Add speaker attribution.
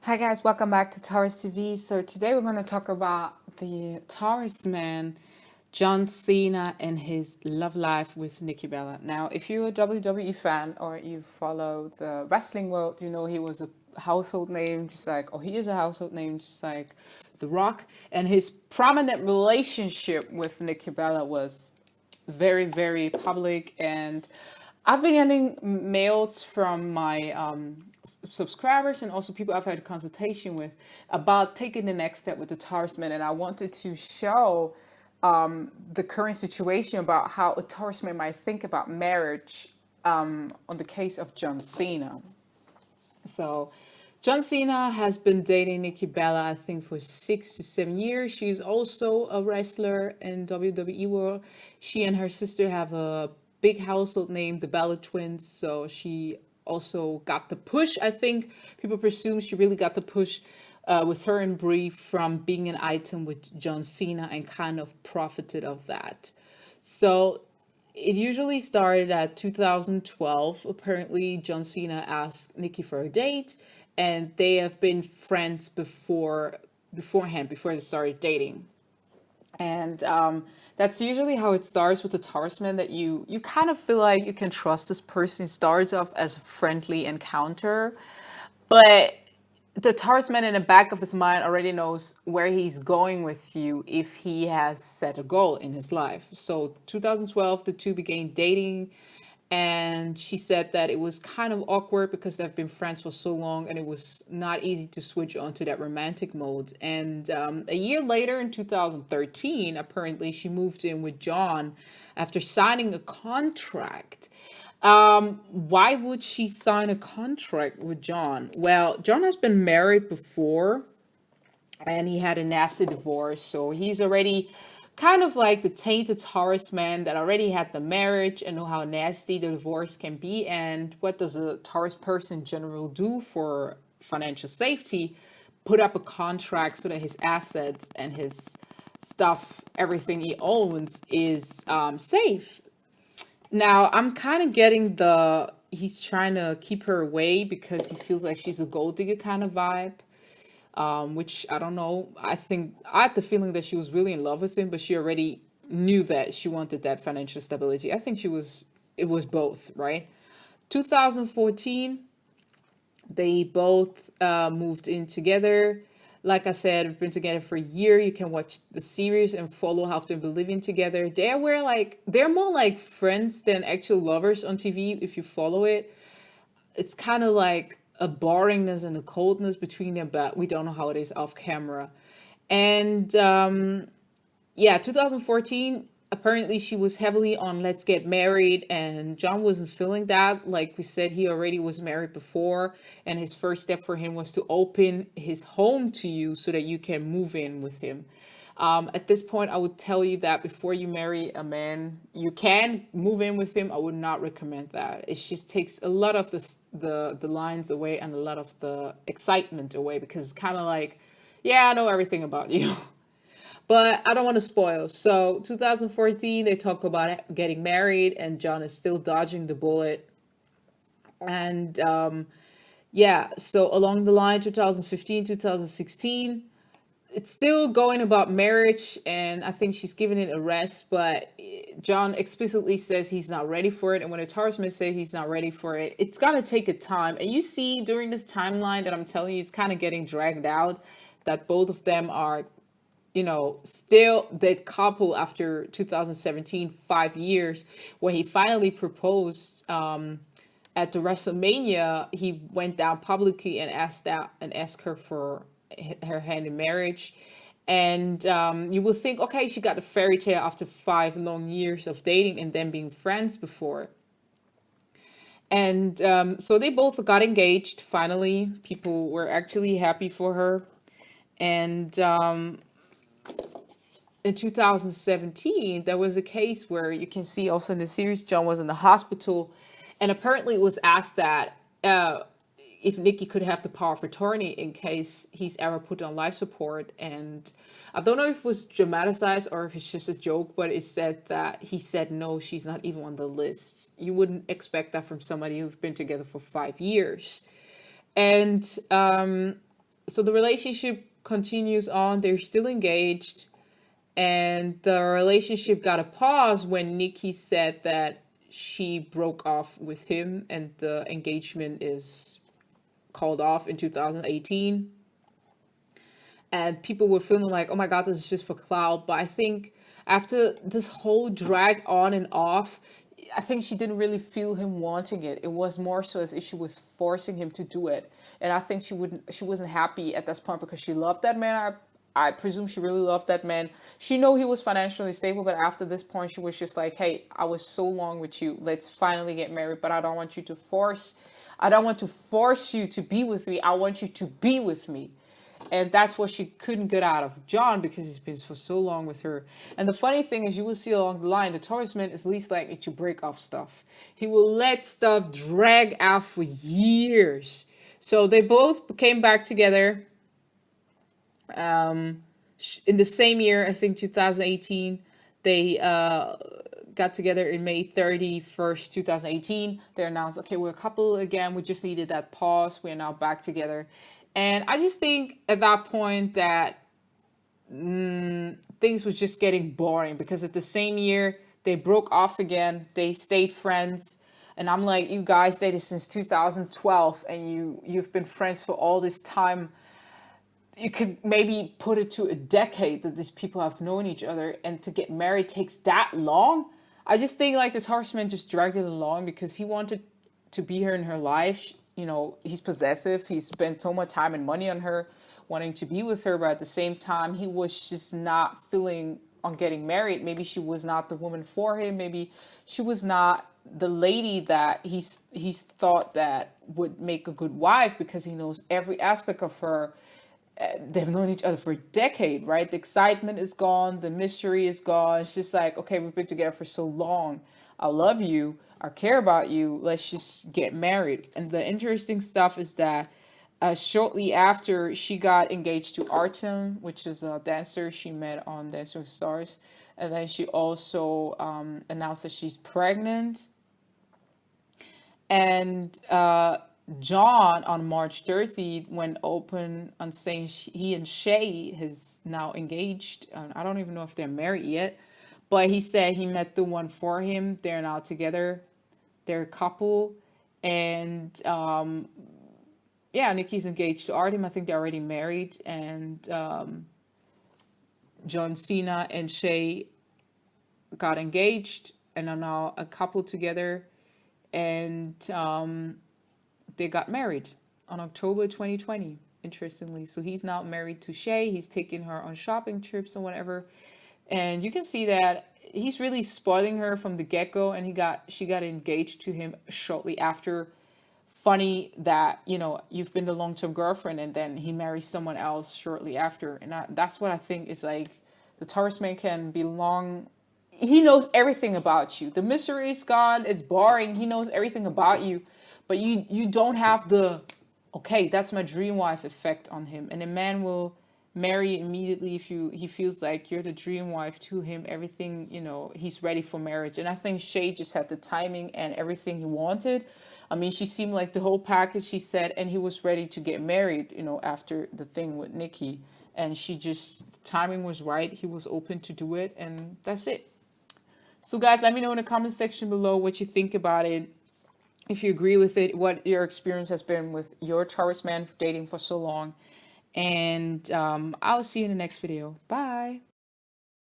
Speaker 1: Hi guys, welcome back to Taurus TV. So today we're going to talk about the Taurus man, John Cena, and his love life with Nikki Bella. Now, if you're a WWE fan or you follow the wrestling world, you know he was a household name, or he is a household name, just like The Rock. And his prominent relationship with Nikki Bella was very, very public. And I've been getting mails from my subscribers and also people I've had a consultation with about taking the next step with the Taurus man. And I wanted to show the current situation about how a Taurus man might think about marriage on the case of John Cena. So, John Cena has been dating Nikki Bella, I think, for 6 to 7 years. She's also a wrestler in WWE world. She and her sister have a big household name, the Bella twins. So she also got the push. I think people presume she really got the push with her and Brie from being an item with John Cena and kind of profited of that. So it usually started at 2012. Apparently, John Cena asked Nikki for a date, and they have been friends beforehand, before they started dating. And that's usually how it starts with the Taurus man, that you kind of feel like you can trust this person. It starts off as a friendly encounter, but the Taurus man in the back of his mind already knows where he's going with you if he has set a goal in his life. So 2012, the two began dating, and she said that it was kind of awkward because they've been friends for so long and it was not easy to switch onto that romantic mode. And a year later, in 2013, apparently she moved in with John after signing a contract. Why would she sign a contract with John? Well, John has been married before and he had a nasty divorce. So he's already kind of like the tainted Taurus man that already had the marriage and know how nasty the divorce can be. And what does a Taurus person in general do for financial safety? Put up a contract so that his assets and his stuff, everything he owns, is safe. Now, I'm kind of getting he's trying to keep her away because he feels like she's a gold digger kind of vibe, which I don't know. I had the feeling that she was really in love with him, but she already knew that she wanted that financial stability. I think it was both, right? 2014, they both moved in together. Like I said, we've been together for a year. You can watch the series and follow how they've been living together. They're more like friends than actual lovers on TV if you follow it. It's kind of like a boringness and a coldness between them, but we don't know how it is off camera. And yeah, 2014, apparently she was heavily on let's get married, and John wasn't feeling that. Like we said, he already was married before, and his first step for him was to open his home to you so that you can move in with him. At this point, I would tell you that before you marry a man, you can move in with him. I would not recommend that. It just takes a lot of the lines away and a lot of the excitement away, because it's kind of like, yeah, I know everything about you. But I don't want to spoil. So 2014, they talk about getting married, and John is still dodging the bullet. And yeah, so along the line, 2015, 2016, it's still going about marriage, and I think she's giving it a rest. But John explicitly says he's not ready for it, and when a Taurus man says he's not ready for it, it's gonna take a time. And you see during this timeline that I'm telling you, it's kind of getting dragged out, that both of them are, still that couple after 2017, 5 years, where he finally proposed at the WrestleMania. He went down publicly and asked her for her hand in marriage. And you will think, okay, she got a fairy tale after 5 long years of dating and then being friends before. And so they both got engaged finally. People were actually happy for her. And in 2017, there was a case where you can see also in the series, John was in the hospital, and apparently it was asked that if Nikki could have the power of attorney in case he's ever put on life support. And I don't know if it was dramatized or if it's just a joke, but it said that he said no, she's not even on the list. You wouldn't expect that from somebody who's been together for 5 years. And So the relationship continues on. They're still engaged, and the relationship got a pause when Nikki said that she broke off with him, and the engagement is called off in 2018. And people were feeling like, oh my god, this is just for clout. But I think after this whole drag on and off, I think she didn't really feel him wanting it. It was more so as if she was forcing him to do it. And I think she wasn't happy at this point because she loved that man. I presume she really loved that man. She knew he was financially stable, but after this point she was just like, hey, I was so long with you. Let's finally get married, but I don't want you to force I don't want to force you to be with me. I want you to be with me. And that's what she couldn't get out of John because he's been for so long with her. And the funny thing is, you will see along the line, the Taurus man is least likely to break off stuff. He will let stuff drag out for years. So they both came back together in the same year, I think 2018. They got together in May 31st, 2018. They announced, okay, we're a couple again. We just needed that pause. We're now back together. And I just think at that point that things was just getting boring because at the same year they broke off again. They stayed friends. And I'm like, you guys dated since 2012 and you've been friends for all this time. You could maybe put it to a decade that these people have known each other, and to get married takes that long. I just think like this horseman just dragged it along because he wanted to be here in her life. You know, he's possessive. He spent so much time and money on her, wanting to be with her, but at the same time, he was just not feeling on getting married. Maybe she was not the woman for him. Maybe she was not the lady that he's thought that would make a good wife because he knows every aspect of her. They've known each other for a decade, right? The excitement is gone. The mystery is gone. It's just like, okay, we've been together for so long. I love you. I care about you. Let's just get married. And the interesting stuff is that shortly after she got engaged to Artem, which is a dancer she met on Dancing with Stars. And then she also announced that she's pregnant. And John on March 30th went open on saying he and Shay is now engaged. I don't even know if they're married yet, but he said he met the one for him. They're now together. They're a couple. And yeah, Nikki's engaged to Artem. I think they're already married. And John Cena and Shay got engaged and are now a couple together. And they got married on October 2020, interestingly. So he's now married to Shay. He's taking her on shopping trips or whatever. And you can see that he's really spoiling her from the get-go. And she got engaged to him shortly after. Funny that, you know, you've been the long-term girlfriend and then he marries someone else shortly after. And that's what I think is like, the Taurus man can be long. He knows everything about you. The mystery is gone. It's boring. He knows everything about you. But you don't have the, okay, that's my dream wife effect on him. And a man will marry immediately if he feels like you're the dream wife to him. Everything, you know, he's ready for marriage. And I think Shay just had the timing and everything he wanted. I mean, she seemed like the whole package, she said, and he was ready to get married, you know, after the thing with Nikki. And she just, the timing was right. He was open to do it. And that's it. So guys, let me know in the comment section below what you think about it. If you agree with it, what your experience has been with your Taurus man dating for so long. And I'll see you in the next video. Bye.